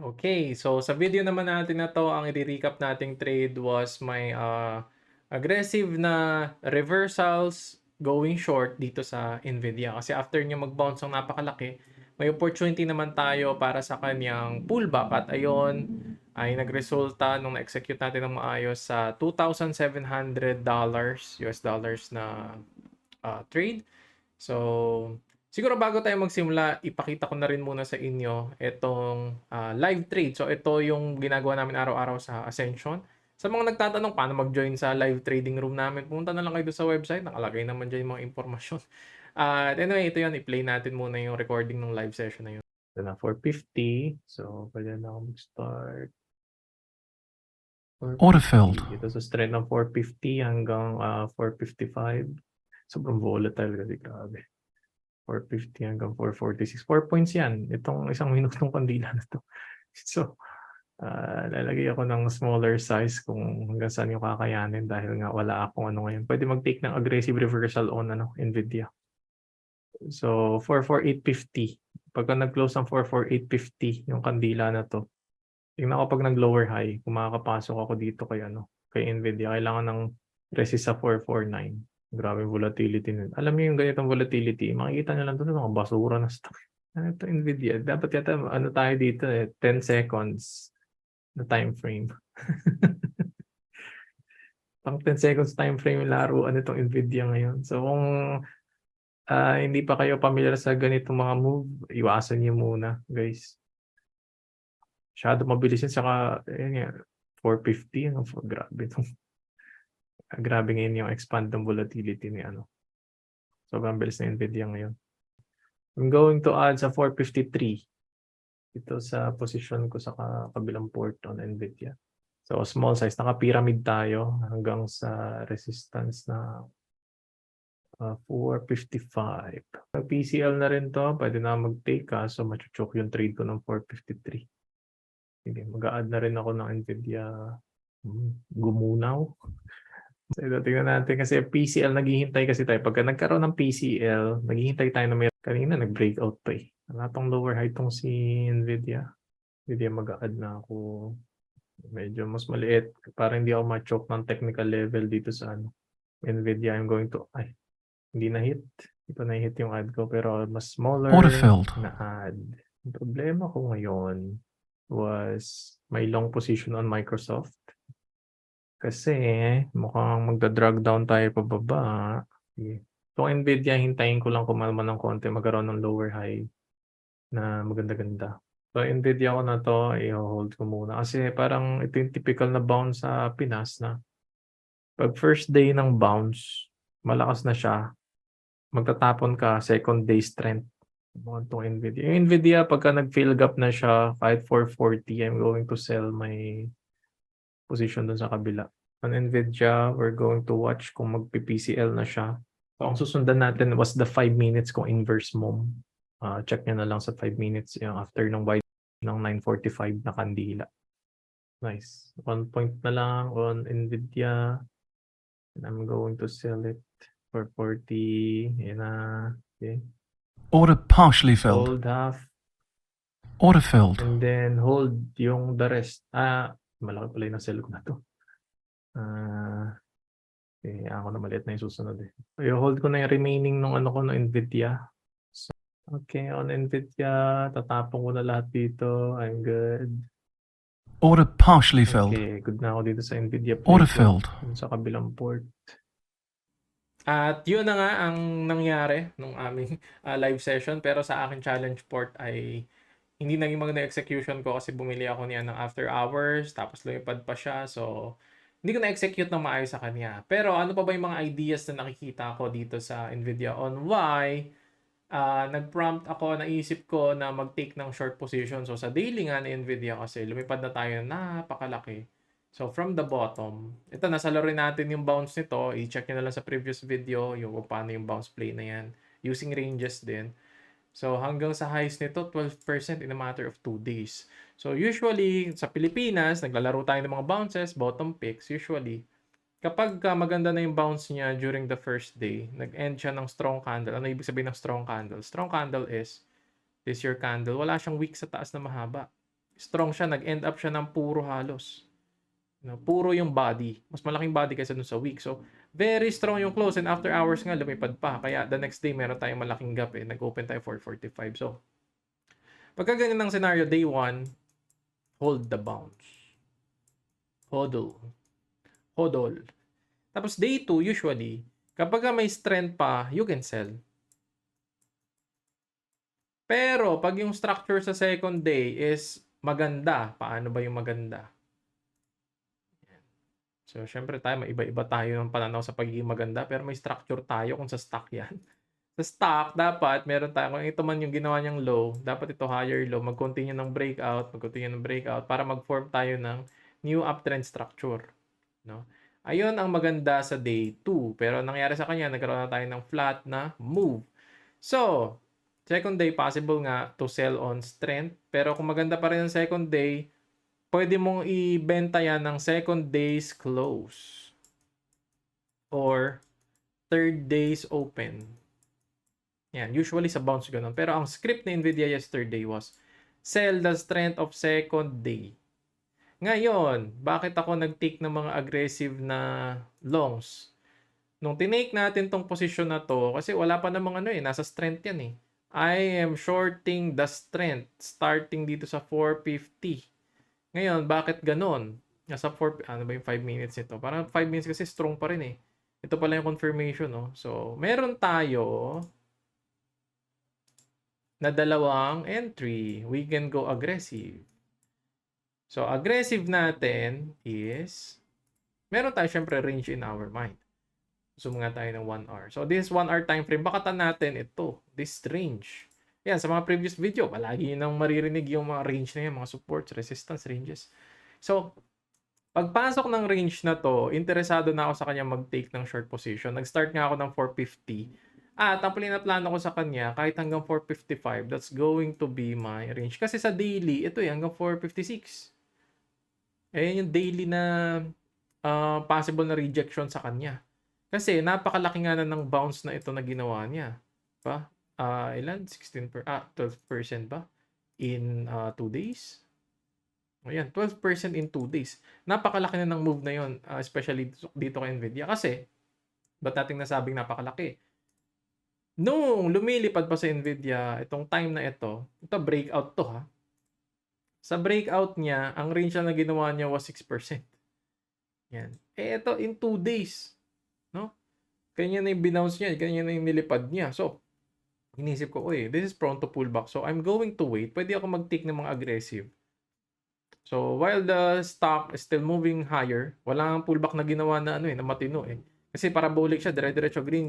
Okay, so sa video naman natin na 'to, ang i-re-recap nating trade was may, aggressive na reversals going short dito sa Nvidia. Kasi after niya mag-bounce ng napakalaki, may opportunity naman tayo para sa kanyang pullback at ayon ay nagresulta nung na-execute natin ng maayos sa $2,700 US dollars na, trade. So, siguro bago tayo magsimula, ipakita ko na rin muna sa inyo itong live trade. So, ito yung ginagawa namin araw-araw sa Ascension. Sa mga nagtatanong paano mag-join sa live trading room namin, pumunta na lang kayo doon sa website. Nakalagay naman dyan yung mga impormasyon. Anyway, ito yun. I-play natin muna yung recording ng live session na yun. Ito na, 450. So, pwede na ako mag-start. Order filled. Ito sa strength ng 450 hanggang 455. Sobrang volatile kasi grabe. 450 hanggang 446. 4 points yan. Itong isang minutong kandila na to. So, lalagay ako ng smaller size kung hanggang saan yung kakayanin dahil nga wala akong ano ngayon. Pwede mag-take ng aggressive reversal on Nvidia. So, 44850. Pagka nag-close ng 44850 yung kandila na to, tingnan ko pag nag-lower high, kung makakapasok ako dito kay Nvidia, kailangan ng resist sa 449. Grabe volatility nun. Alam niyo yung ganitong volatility, makikita niyo lang ito sa mga basura na stock. Ano ito, Nvidia? Dapat yata, tayo dito 10 seconds na time frame. Pang 10 seconds time frame yung laruan itong Nvidia ngayon. So kung hindi pa kayo familiar sa ganitong mga move, iwasan niyo muna, guys. Masyado mabilis yun, saka, yun 450, grabe itong grabe ngayon yung expand ng volatility ni sobrang bilis na Nvidia ngayon. I'm going to add sa 453 ito sa position ko sa kabilang port on Nvidia. So small size, naka-pyramid tayo hanggang sa resistance na 455. Pag PCL na rin to, pwede na mag-take so machuchok yung trade ko ng 453. Sige, mag-a-add na rin ako ng Nvidia gumunaw. So, ito, tingnan natin kasi PCL, naghihintay kasi tayo. Pagka nagkaroon ng PCL, naghihintay tayo na may kanina nag-breakout pa eh. Wala tong lower high tong si Nvidia. Nvidia mag-a-add na ako. Medyo mas maliit para hindi ako ma-choke ng technical level dito sa Nvidia. I'm going to, hindi na hit. Hindi pa na-hit yung add ko pero mas smaller Order filled. na add. Ang problema ko ngayon was may long position on Microsoft. Kasi mukhang magda-drag down tayo pababa. Sige. So Nvidia, hintayin ko lang kumalma ng konti, magkaroon ng lower high na maganda-ganda. So Nvidia ko na to, i-hold ko muna. Kasi parang ito yung typical na bounce sa Pinas na pag first day ng bounce, malakas na siya, magtatapon ka second day strength. Itong Nvidia. Yung Nvidia, pagka nag-fill gap na siya, kahit 440, I'm going to sell my position dun sa kabila. On Nvidia, we're going to watch kung magpi-PCL na siya. So, ang susundan natin was the 5 minutes kung inverse mom. Check nyo na lang sa 5 minutes yung after ng wide ng 945 na kandila. Nice. 1 point na lang on Nvidia. And I'm going to sell it for 40. Yan na. Okay. Order partially filled. Hold half. Order filled. And then hold yung the rest. Malaki pala yung sell ko na to. Ako na maliit na yung susunod eh. So, i-hold ko na yung remaining nung ko ng Nvidia. So, okay, on Nvidia, tatapong ko na lahat dito. I'm good. Order partially filled. Okay, good na ako dito sa Nvidia. Order filled. Sa kabilang port. At yun na nga ang nangyari nung aming live session. Pero sa akin challenge port ay hindi naging maganda execution ko kasi bumili ako niya ng after hours. Tapos lumipad pa siya. So, hindi ko na-execute ng maayos sa kanya. Pero ano pa ba yung mga ideas na nakikita ko dito sa Nvidia on why nag-prompt ako, naisip ko na mag-take ng short position. So, sa daily nga ni Nvidia kasi lumipad na tayo na napakalaki. So, from the bottom, ito, nasa laro natin yung bounce nito. I-check nyo na lang sa previous video yung kung paano yung bounce play na yan. Using ranges din. So, hanggang sa highs nito, 12% in a matter of 2 days. So, usually, sa Pilipinas, naglalaro tayo ng mga bounces, bottom picks. Usually, kapag maganda na yung bounce niya during the first day, nag-end siya ng strong candle. Ano ibig sabihin ng strong candle? Strong candle is, this your candle, wala siyang wick sa taas na mahaba. strong siya, nag-end up siya ng puro halos. Puro yung body. Mas malaking body kaysa dun sa week. So, very strong yung close and after hours nga lumipad pa. Kaya the next day meron tayong malaking gap Nag-open tayo 445. So, pagka ganyan ng scenario, day 1, hold the bounce. Hodl. Tapos day 2, usually, kapag may strength pa, you can sell. Pero, pag yung structure sa second day is maganda, paano ba yung maganda? So, syempre tayo, may iba-iba tayo ng pananaw sa pagiging maganda, pero may structure tayo kung sa stock yan. Sa stock, dapat meron tayo, kung ito man yung ginawa niyang low, dapat ito higher low, mag-continue ng breakout, para mag-form tayo ng new uptrend structure. No? Ayun ang maganda sa day 2. Pero nangyari sa kanya, nagkaroon na tayo ng flat na move. So, second day, possible nga to sell on strength. Pero kung maganda pa rin ang second day, pwede mong ibenta yan ng second day's close. Or third day's open. Yan, usually sa bounce ganun. Pero ang script ni Nvidia yesterday was, sell the strength of second day. Ngayon, bakit ako nag-take ng mga aggressive na longs? Nung tinake natin tong position na to, kasi wala pa namang nasa strength yan I am shorting the strength starting dito sa 450. Ngayon, bakit ganon? Nasa 4, ano ba yung 5 minutes nito? Parang 5 minutes kasi strong pa rin Ito pala yung confirmation, no? So, meron tayo na dalawang entry. We can go aggressive. So, aggressive natin is, meron tayo syempre range in our mind. Zoom nga tayo ng 1 hour. So, this 1 hour time frame, bakatan natin ito, this range. Yan, sa mga previous video, palagi nang maririnig yung mga range na yan, mga supports, resistance, ranges. So, pagpasok ng range na to, interesado na ako sa kanya mag-take ng short position. Nag-start nga ako ng 450. At ang plano ko sa kanya, kahit hanggang 455, that's going to be my range. Kasi sa daily, ito hanggang 456. Ayan yung daily na possible na rejection sa kanya. Kasi napakalaki nga na ng bounce na ito na ginawa niya. Diba? Ilan? 12% ba? In 2 days? Ayan, 12% in 2 days. Napakalaki na ng move na yon, especially dito kay Nvidia. Kasi, ba't natin nasabing napakalaki? Nung lumilipad pa sa Nvidia, itong time na ito breakout to ha. Sa breakout niya, ang range na ginawa niya was 6%. Yan. Ito in 2 days. No? Kanya na yung binounce niya, kanya na yung nilipad niya. So, inisip ko, this is prone to pullback. So, I'm going to wait. Pwede ako mag-take ng mga aggressive. So, while the stock is still moving higher, wala ang pullback na ginawa na na matino Kasi parabolic siya, dire-diretso, green,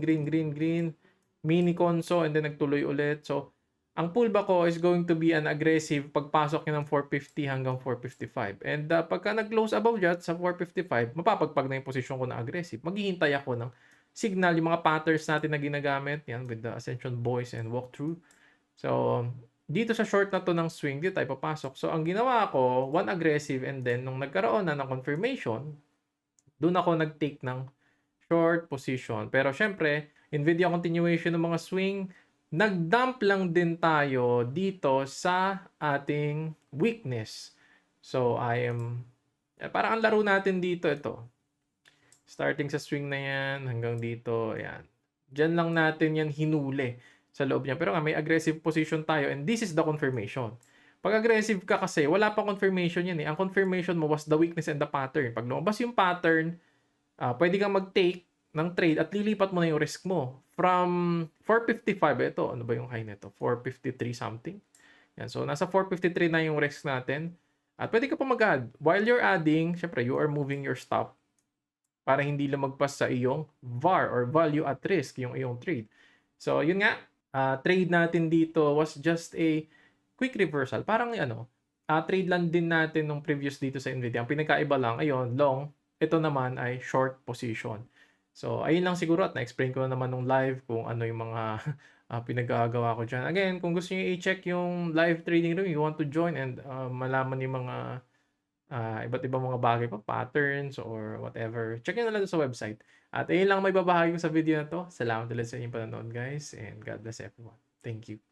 mini conso, and then nagtuloy ulit. So, ang pullback ko is going to be an aggressive pagpasok niya ng 450 hanggang 455. And pagka nag-close above that sa 455, mapapagpag na yung position ko na aggressive. Maghihintay ako ng signal, yung mga patterns natin na ginagamit, yan, with the Ascension Boys and Walkthrough. So, dito sa short na to ng swing, dito tayo papasok. So, ang ginawa ko, one aggressive, and then, nung nagkaroon na ng confirmation, doon ako nag-take ng short position. Pero, syempre, Nvidia continuation ng mga swing, nag-dump lang din tayo dito sa ating weakness. So, parang ang laro natin dito, ito. Starting sa swing na yan, hanggang dito, ayan. Diyan lang natin yan hinuli sa loob niya. Pero may aggressive position tayo, and this is the confirmation. Pag aggressive ka kasi, wala pang confirmation yan Ang confirmation mo was the weakness and the pattern. Pag lumabas yung pattern, pwede kang mag-take ng trade at lilipat mo na yung risk mo. From 455, ito, ano ba yung high nito? 453 something. Yan, so, nasa 453 na yung risk natin. At pwede ka pa mag-add. While you're adding, syempre, you are moving your stop para hindi lumagpas sa iyong VAR or value at risk, yung iyong trade. So, yun nga, trade natin dito was just a quick reversal. Parang trade lang din natin nung previous dito sa Nvidia. Ang pinagkaiba lang, ayun, long. Ito naman ay short position. So, ayun lang siguro at na-explain ko na naman nung live kung ano yung mga pinagagawa ko dyan. Again, kung gusto niyo i-check yung live trading room, you want to join and malaman yung mga iba't ibang mga bagay pa, patterns or whatever, check nyo na lang sa website. At ayun lang may babahagi ko sa video na to. Salamat ulit sa inyong panonood guys and God bless everyone. Thank you.